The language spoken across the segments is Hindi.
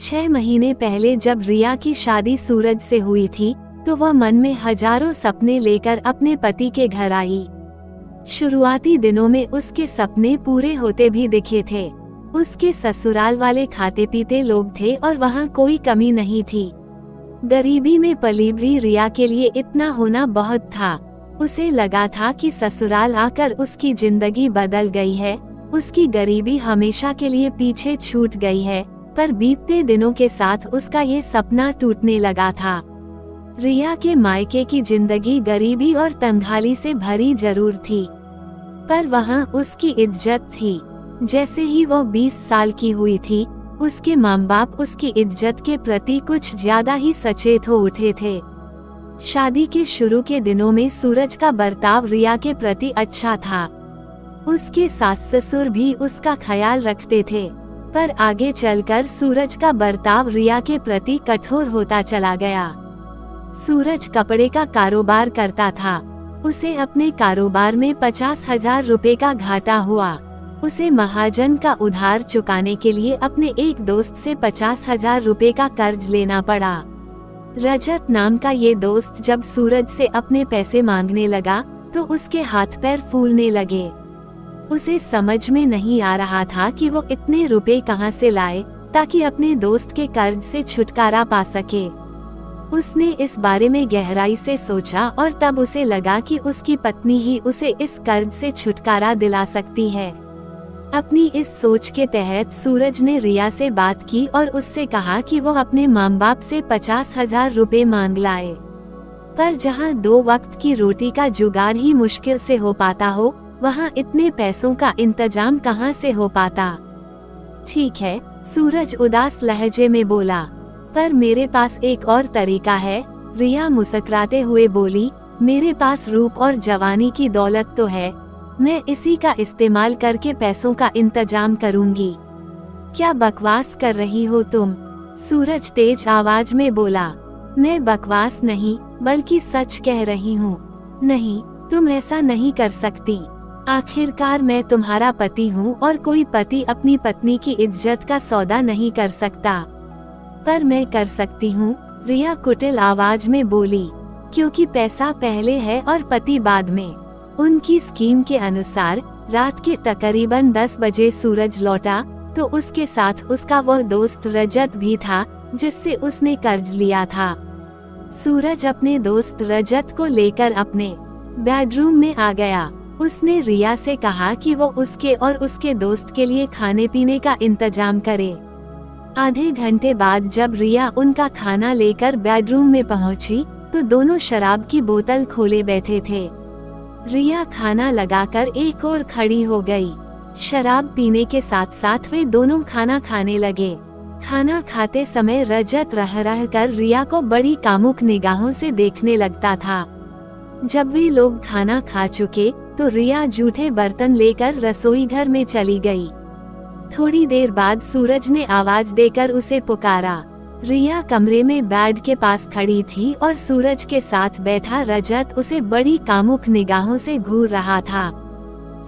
6 महीने पहले जब रिया की शादी सूरज से हुई थी, तो वह मन में हजारों सपने लेकर अपने पति के घर आई। शुरुआती दिनों में उसके सपने पूरे होते भी दिखे थे। उसके ससुराल वाले खाते पीते लोग थे और वहाँ कोई कमी नहीं थी। गरीबी में पली बड़ी रिया के लिए इतना होना बहुत था। उसे लगा था कि ससुराल आकर उसकी जिंदगी बदल गई है, उसकी गरीबी हमेशा के लिए पीछे छूट गई है। पर बीतते दिनों के साथ उसका ये सपना टूटने लगा था। रिया के मायके की जिंदगी गरीबी और तंगहाली से भरी जरूर थी, पर वहाँ उसकी इज्जत थी। जैसे ही वो 20 साल की हुई थी, उसके माँ बाप उसकी इज्जत के प्रति कुछ ज्यादा ही सचेत हो उठे थे। शादी के शुरू के दिनों में सूरज का बर्ताव रिया के प्रति अच्छा था। उसके सास ससुर भी उसका ख्याल रखते थे, पर आगे चलकर सूरज का बर्ताव रिया के प्रति कठोर होता चला गया। सूरज कपड़े का कारोबार करता था। उसे अपने कारोबार में 50,000 रुपए का घाटा हुआ। उसे महाजन का उधार चुकाने के लिए अपने एक दोस्त से 50,000 रुपए का कर्ज लेना पड़ा। रजत नाम का ये दोस्त जब सूरज से अपने पैसे मांगने लगा तो उसके हाथ पैर फूलने लगे। उसे समझ में नहीं आ रहा था कि वो इतने रुपए कहां से लाए ताकि अपने दोस्त के कर्ज से छुटकारा पा सके। उसने इस बारे में गहराई से सोचा और तब उसे लगा कि उसकी पत्नी ही उसे इस कर्ज से छुटकारा दिला सकती है। अपनी इस सोच के तहत सूरज ने रिया से बात की और उससे कहा कि वो अपने माँ बाप से 50,000 रुपए मांग लाए। पर जहाँ 2 वक्त की रोटी का जुगाड़ ही मुश्किल से हो पाता हो, वहाँ इतने पैसों का इंतजाम कहाँ से हो पाता। ठीक है, सूरज उदास लहजे में बोला, पर मेरे पास एक और तरीका है। रिया मुस्कुराते हुए बोली, मेरे पास रूप और जवानी की दौलत तो है, मैं इसी का इस्तेमाल करके पैसों का इंतजाम करूंगी। क्या बकवास कर रही हो तुम? सूरज तेज आवाज में बोला, मैं बकवास नहीं बल्कि सच कह रही हूँ। नहीं, तुम ऐसा नहीं कर सकती। आखिरकार मैं तुम्हारा पति हूँ और कोई पति अपनी पत्नी की इज्जत का सौदा नहीं कर सकता। पर मैं कर सकती हूँ, रिया कुटिल आवाज में बोली, क्योंकि पैसा पहले है और पति बाद में। उनकी स्कीम के अनुसार रात के तकरीबन 10 बजे सूरज लौटा तो उसके साथ उसका वह दोस्त रजत भी था जिससे उसने कर्ज लिया था। सूरज अपने दोस्त रजत को लेकर अपने बेडरूम में आ गया। उसने रिया से कहा कि वो उसके और उसके दोस्त के लिए खाने पीने का इंतजाम करे। आधे घंटे बाद जब रिया उनका खाना लेकर बेडरूम में पहुंची तो दोनों शराब की बोतल खोले बैठे थे। रिया खाना लगाकर एक और खड़ी हो गई। शराब पीने के साथ साथ वे दोनों खाना खाने लगे। खाना खाते समय रजत रह रह कर रिया को बड़ी कामुक निगाहों से देखने लगता था। जब वे लोग खाना खा चुके तो रिया जूठे बर्तन लेकर रसोई घर में चली गई। थोड़ी देर बाद सूरज ने आवाज देकर उसे पुकारा। रिया कमरे में बेड के पास खड़ी थी और सूरज के साथ बैठा रजत उसे बड़ी कामुक निगाहों से घूर रहा था।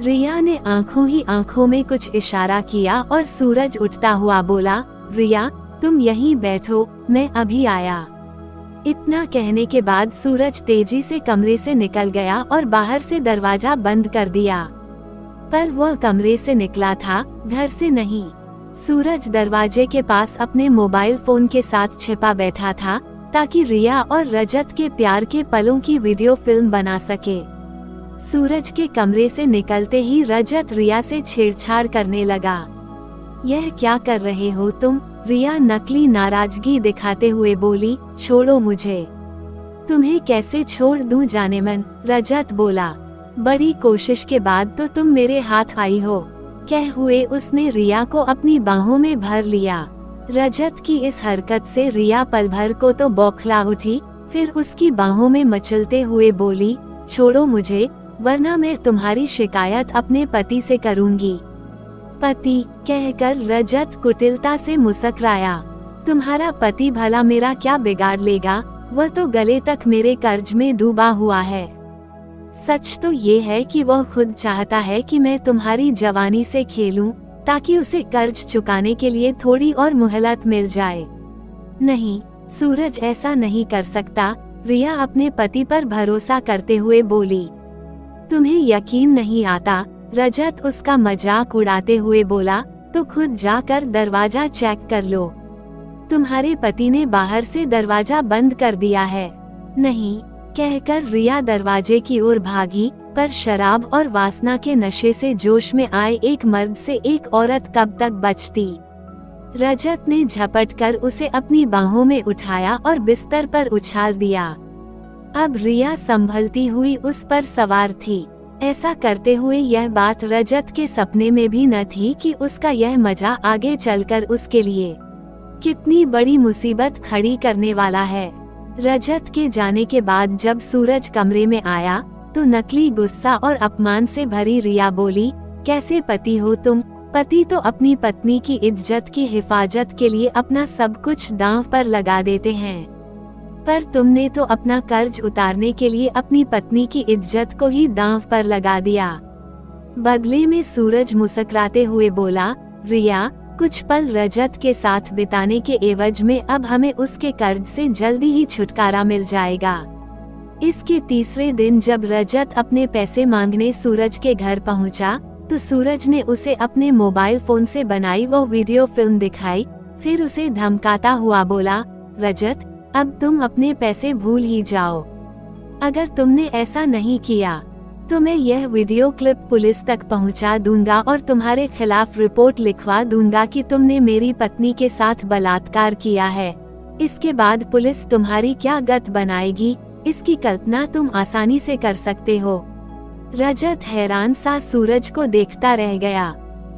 रिया ने आंखों ही आंखों में कुछ इशारा किया और सूरज उठता हुआ बोला, रिया तुम यहीं बैठो, मैं अभी आया। इतना कहने के बाद सूरज तेजी से कमरे से निकल गया और बाहर से दरवाजा बंद कर दिया। पर वह कमरे से निकला था, घर से नहीं। सूरज दरवाजे के पास अपने मोबाइल फोन के साथ छिपा बैठा था ताकि रिया और रजत के प्यार के पलों की वीडियो फिल्म बना सके। सूरज के कमरे से निकलते ही रजत रिया से छेड़छाड़ करने लगा। यह क्या कर रहे हो तुम? रिया नकली नाराजगी दिखाते हुए बोली, छोड़ो मुझे। तुम्हें कैसे छोड़ दूं जाने मन, रजत बोला। बड़ी कोशिश के बाद तो तुम मेरे हाथ आई हो, कह हुए उसने रिया को अपनी बाहों में भर लिया। रजत की इस हरकत से रिया पल भर को तो बौखला उठी, फिर उसकी बाहों में मचलते हुए बोली, छोड़ो मुझे वरना मैं तुम्हारी शिकायत अपने पति से करूंगी। पति कहकर रजत कुटिलता से मुस्कुराया। तुम्हारा पति भला मेरा क्या बिगाड़ लेगा, वह तो गले तक मेरे कर्ज में डूबा हुआ है। सच तो ये है कि वह खुद चाहता है कि मैं तुम्हारी जवानी से खेलूं, ताकि उसे कर्ज चुकाने के लिए थोड़ी और मोहलत मिल जाए। नहीं, सूरज ऐसा नहीं कर सकता, रिया अपने पति पर भरोसा करते हुए बोली। तुम्हें यकीन नहीं आता? रजत उसका मजाक उड़ाते हुए बोला, तो खुद जाकर दरवाजा चेक कर लो। तुम्हारे पति ने बाहर से दरवाजा बंद कर दिया है। नहीं, कहकर रिया दरवाजे की ओर भागी, पर शराब और वासना के नशे से जोश में आए एक मर्द से एक औरत कब तक बचती। रजत ने झपटकर उसे अपनी बाहों में उठाया और बिस्तर पर उछाल दिया। अब रिया संभलती हुई उस पर सवार थी। ऐसा करते हुए यह बात रजत के सपने में भी न थी कि उसका यह मजा आगे चलकर उसके लिए कितनी बड़ी मुसीबत खड़ी करने वाला है। रजत के जाने के बाद जब सूरज कमरे में आया तो नकली गुस्सा और अपमान से भरी रिया बोली, कैसे पति हो तुम? पति तो अपनी पत्नी की इज्जत की हिफाजत के लिए अपना सब कुछ दांव पर लगा देते हैं, पर तुमने तो अपना कर्ज उतारने के लिए अपनी पत्नी की इज्जत को ही दांव पर लगा दिया। बदले में सूरज मुस्कुराते हुए बोला, रिया, कुछ पल रजत के साथ बिताने के एवज में अब हमें उसके कर्ज से जल्दी ही छुटकारा मिल जाएगा। इसके तीसरे दिन जब रजत अपने पैसे मांगने सूरज के घर पहुंचा, तो सूरज ने उसे अपने मोबाइल फोन से बनाई वो वीडियो फिल्म दिखाई। फिर उसे धमकाता हुआ बोला, रजत, अब तुम अपने पैसे भूल ही जाओ। अगर तुमने ऐसा नहीं किया तो मैं यह वीडियो क्लिप पुलिस तक पहुंचा दूंगा और तुम्हारे खिलाफ रिपोर्ट लिखवा दूंगा कि तुमने मेरी पत्नी के साथ बलात्कार किया है। इसके बाद पुलिस तुम्हारी क्या गत बनाएगी, इसकी कल्पना तुम आसानी से कर सकते हो। रजत हैरान सा सूरज को देखता रह गया।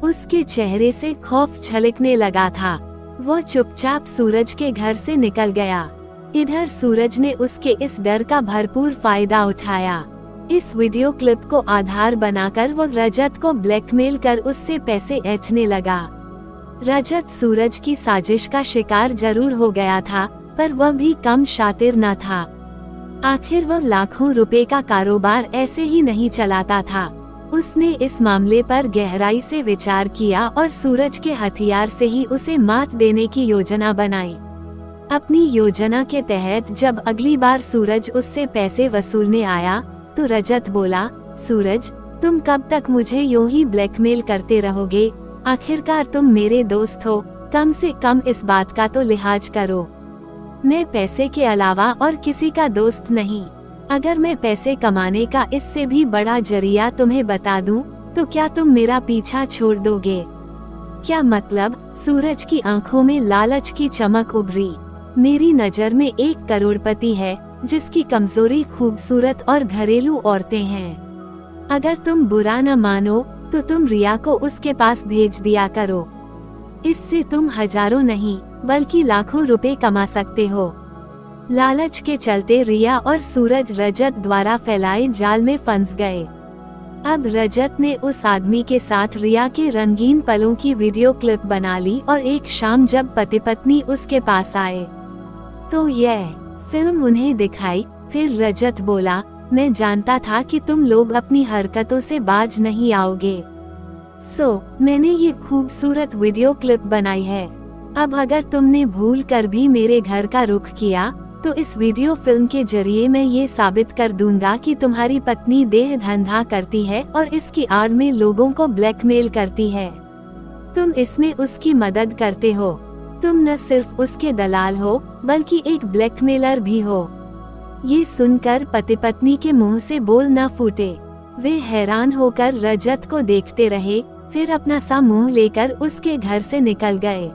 उसके चेहरे से खौफ झलकने लगा था। वो चुपचाप सूरज के घर से निकल गया। इधर सूरज ने उसके इस डर का भरपूर फायदा उठाया। इस वीडियो क्लिप को आधार बनाकर वो रजत को ब्लैकमेल कर उससे पैसे ऐंठने लगा। रजत सूरज की साजिश का शिकार जरूर हो गया था, पर वह भी कम शातिर न था। आखिर वह लाखों रुपए का कारोबार ऐसे ही नहीं चलाता था। उसने इस मामले पर गहराई से विचार किया और सूरज के हथियार से ही उसे मात देने की योजना बनाई। अपनी योजना के तहत जब अगली बार सूरज उससे पैसे वसूलने आया तो रजत बोला, सूरज, तुम कब तक मुझे यूं ही ब्लैकमेल करते रहोगे? आखिरकार तुम मेरे दोस्त हो, कम से कम इस बात का तो लिहाज करो। मैं पैसे के अलावा और किसी का दोस्त नहीं। अगर मैं पैसे कमाने का इससे भी बड़ा जरिया तुम्हें बता दूं, तो क्या तुम मेरा पीछा छोड़ दोगे? क्या मतलब? सूरज की आंखों में लालच की चमक उभरी। मेरी नजर में एक करोड़पति है जिसकी कमजोरी खूबसूरत और घरेलू औरतें हैं। अगर तुम बुरा न मानो तो तुम रिया को उसके पास भेज दिया करो। इससे तुम हजारों नहीं बल्कि लाखों रुपए कमा सकते हो। लालच के चलते रिया और सूरज रजत द्वारा फैलाए जाल में फंस गए। अब रजत ने उस आदमी के साथ रिया के रंगीन पलों की वीडियो क्लिप बना ली और एक शाम जब पति पत्नी उसके पास आए तो यह फिल्म उन्हें दिखाई। फिर रजत बोला, मैं जानता था कि तुम लोग अपनी हरकतों से बाज नहीं आओगे, मैंने ये खूबसूरत वीडियो क्लिप बनाई है। अब अगर तुमने भूल कर भी मेरे घर का रुख किया तो इस वीडियो फिल्म के जरिए मैं ये साबित कर दूंगा कि तुम्हारी पत्नी देह धंधा करती है और इसकी आड़ में लोगों को ब्लैकमेल करती है। तुम इसमें उसकी मदद करते हो। तुम न सिर्फ उसके दलाल हो बल्कि एक ब्लैकमेलर भी हो। ये सुनकर पति पत्नी के मुंह से बोल न फूटे। वे हैरान होकर रजत को देखते रहे, फिर अपना सा मुंह लेकर उसके घर से निकल गए।